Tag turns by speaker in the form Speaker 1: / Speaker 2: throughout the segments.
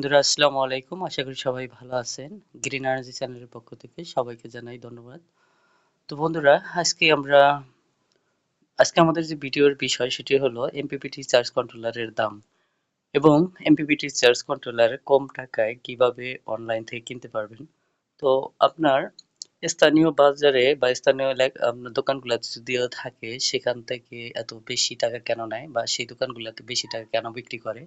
Speaker 1: বন্ধুরা আসসালামু আলাইকুম। আশা করি সবাই ভালো আছেন। গ্রিন এনার্জি চ্যানেলের পক্ষ থেকে সবাইকে জানাই ধন্যবাদ। তো বন্ধুরা আজকে আমাদের যে ভিডিওর বিষয় সেটি হলো এমপিপিটি চার্জ কন্ট্রোলারের দাম এবং এমপিপিটি চার্জ কন্ট্রোলার কম টাকায় কিভাবে অনলাইন থেকে কিনতে পারবেন। তো আপনার স্থানীয় বাজারে বা স্থানীয় আপনার দোকানগুলোতে যদিও থাকে সেখান থেকে এত বেশি টাকা কেন নেয় বা সেই দোকানগুলোতে বেশি টাকা কেন বিক্রি করে,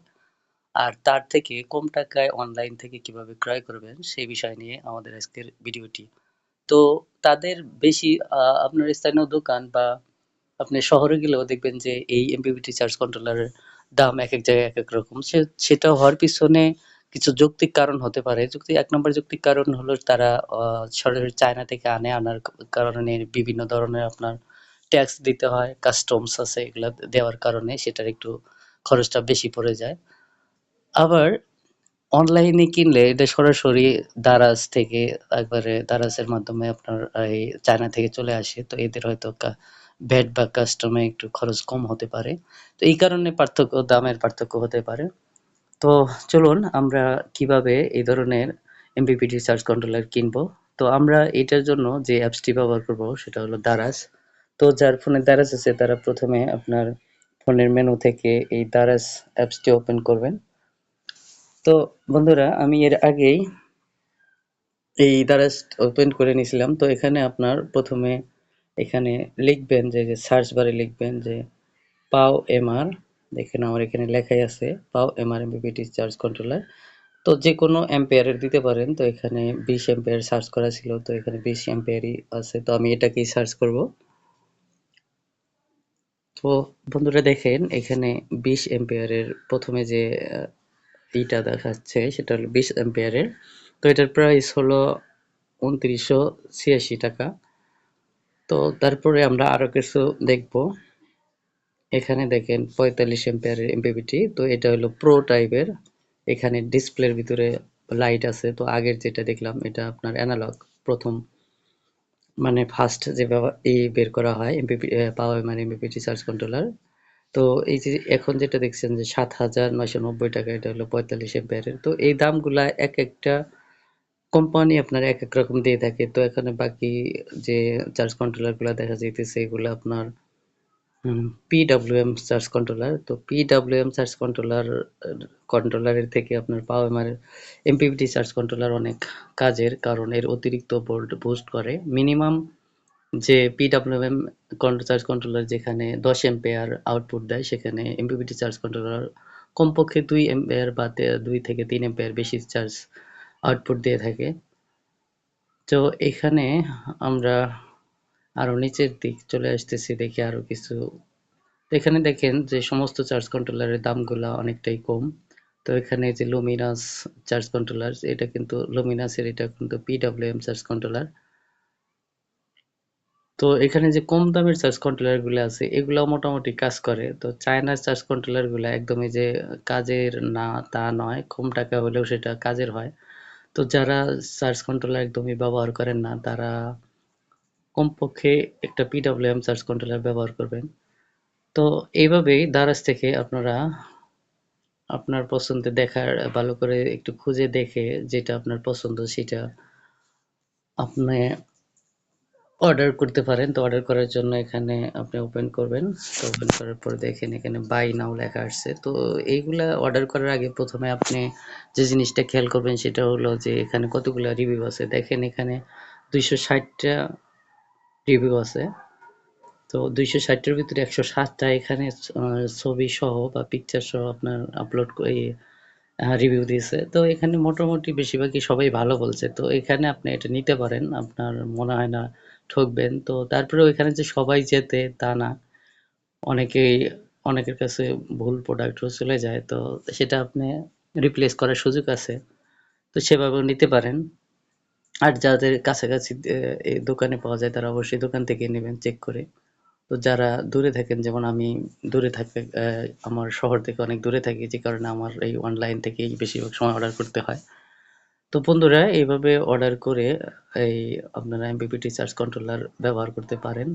Speaker 1: আর তার থেকে কম টাকায় অনলাইন থেকে কিভাবে ক্রয় করবেন সেই বিষয় নিয়ে আমাদের আজকের ভিডিওটি। তো তাদের বেশি আপনার স্থানীয় দোকান বা আপনি শহরে গেলেও দেখবেন যে এই এমপিপিটি চার্জ কন্ট্রোলারের দাম এক এক জায়গায় এক এক রকম। সেটা হওয়ার পিছনে কিছু যৌক্তিক কারণ হতে পারে। এক নম্বর যৌক্তিক কারণ হলো তারা সরাসরি চায়না থেকে আনার কারণে বিভিন্ন ধরনের আপনার ট্যাক্স দিতে হয়, কাস্টমস আছে, এগুলা দেওয়ার কারণে সেটার একটু খরচটা বেশি পড়ে যায়। আবার অনলাইনে কিনলে এটা সরাসরি দারাজ থেকে একবারে দারাজের মাধ্যমে আপনার এই চায়না থেকে চলে আসে। তো এদের হয়তো ভ্যাট বা কাস্টমে একটু খরচ কম হতে পারে। তো এই কারণে দামের পার্থক্য হতে পারে। তো চলুন আমরা কিভাবে এই ধরনের এমপিপিটি চার্জ কন্ট্রোলার কিনবো। তো আমরা এটার জন্য যে অ্যাপসটি ব্যবহার করব সেটা হলো দারাজ। তো যার ফোনে দারাজ আছে তারা প্রথমে আপনার ফোনের মেনু থেকে এই দারাজ অ্যাপসটি ওপেন করবেন। তো বন্ধুরা আমি এর আগেই এই দারাজ ওপেন করে নিয়েছিলাম। তো এখানে আপনার প্রথমে এখানে লিখবেন যে সার্চ বারে লিখবেন যে পাও এমআর। দেখেন আমার এখানে লেখাই আছে পাও এমআর এমপিপিটি চার্জ কন্ট্রোলার। তো যে কোনো অ্যাম্পিয়ারের দিতে পারেন। তো এখানে 20 অ্যাম্পিয়ার সার্চ করা ছিল, তো এখানে 20 অ্যাম্পিয়ারই আছে, তো আমি এটাকেই সার্চ করব। তো বন্ধুরা দেখেন এখানে 20 অ্যাম্পিয়ারের প্রথমে যে এইটা দেখাচ্ছে সেটা হলো 20 অ্যাম্পিয়ারের। তো এটার প্রাইস হলো 2986 টাকা। তো তারপরে আমরা আরো কিছু দেখব। এখানে দেখেন 45 অ্যাম্পিয়ারের এমপিপিটি। তো এটা হলো প্রো টাইপের। এখানে ডিসপ্লের ভিতরে লাইট আছে। তো আগের যেটা দেখলাম এটা আপনার অ্যানালগ, প্রথম মানে ফার্স্ট যে বের করা হয় এমপিপি পাওয়ার মানে এমপিপিটি চার্জ কন্ট্রোলার। তো এই যে এখন যেটা দেখছেন যে 7990 টাকা, এটা হলো 45 অ্যাম্পিয়ারের। তো এই দামগুলা এক একটা কোম্পানি আপনার এক এক রকম দিয়ে থাকে। তো এখানে বাকি যে চার্জ কন্ট্রোলার গুলা দেখা যাইতেছে এগুলো আপনার পিডব্লিউএম চার্জ কন্ট্রোলার। তো পিডব্লিউএম চার্জ কন্ট্রোলারের থেকে আপনার পাওয়ার এমপিপিটি চার্জ কন্ট্রোলার অনেক কাজের, কারণ এর অতিরিক্ত ভোল্ট বুস্ট করে। মিনিমাম যে পিডব্লিউএম চার্জ কন্ট্রোলার যেখানে 10 এম্পিয়ার আউটপুট দেয়, সেখানে এমপিপিটি চার্জ কন্ট্রোলার কমপক্ষে 2 এম্পিয়ার বা 2 থেকে 3 এম্পিয়ার বেশি চার্জ আউটপুট দিয়ে থাকে। তো এখানে আমরা আরো নিচের দিক চলে আসতেছি, দেখি আরো কিছু। এখানে দেখেন যে সমস্ত চার্জ কন্ট্রোলারের দামগুলা অনেকটাই কম। তো এখানে যে লুমিনাস চার্জ কন্ট্রোলার, এটা কিন্তু লুমিনাসের, এটা কিন্তু পিডব্লিউএম চার্জ কন্ট্রোলার। তো এখানে যে কম দামের চার্জ কন্ট্রোলার গুলো আছে এগুলো মোটামুটি কাজ করে। তো চায়নার চার্জ কন্ট্রোলার গুলো একদমই যে কাজের না তা নয়, কম টাকা হলেও সেটা কাজের হয়। তো যারা চার্জ কন্ট্রোলার একদমই ব্যবহার করেন না তারা কমপক্ষে একটা পিডব্লিউএম চার্জ কন্ট্রোলার ব্যবহার করবেন। তো এইভাবেই দারাজ থেকে আপনারা আপনার পছন্দের দেখার ভালো করে একটু খুঁজে দেখে যেটা আপনার পছন্দ সেটা আপনি অর্ডার করতে পারেন। তো অর্ডার করার জন্য এখানে আপনি ওপেন করবেন। তো ওপেন করার পর দেখেন এখানে বাই নাও লেখা আসছে। তো এইগুলা অর্ডার করার আগে প্রথমে আপনি যে জিনিসটা খেয়াল করবেন সেটা হলো যে এখানে কতগুলো রিভিউ আছে। দেখেন এখানে 260টা রিভিউ আছে। তো 260টার ভিতরে 107টা এখানে ছবি সহ বা পিকচার সহ আপনার আপলোড রিভিউ দিয়েছে। তো এখানে মোটামুটি বেশিরভাগই সবাই ভালো বলছে। তো এখানে আপনি এটা নিতে পারেন, আপনার মনে হয় না ঠকবেন। তো তারপরেও এখানে যে সবাই জেতে তা না, অনেকেই অনেকের কাছে ভুল প্রোডাক্টও চলে যায়। তো সেটা আপনি রিপ্লেস করার সুযোগ আছে, তো সেভাবেও নিতে পারেন। আর যাদের কাছাকাছি এই দোকানে পাওয়া যায় তারা অবশ্যই দোকান থেকে নেবেন চেক করে। তো যারা দূরে থাকেন, যেমন আমি দূরে থাকি, আমার শহর থেকে অনেক দূরে থাকি, যে কারণে আমার এই অনলাইন থেকেই বেশিরভাগ সময় অর্ডার করতে হয়। তো বন্ধুরা এইভাবে অর্ডার করে এই আপনারা এমপিপিটি চার্জ কন্ট্রোলার ব্যবহার করতে পারেন।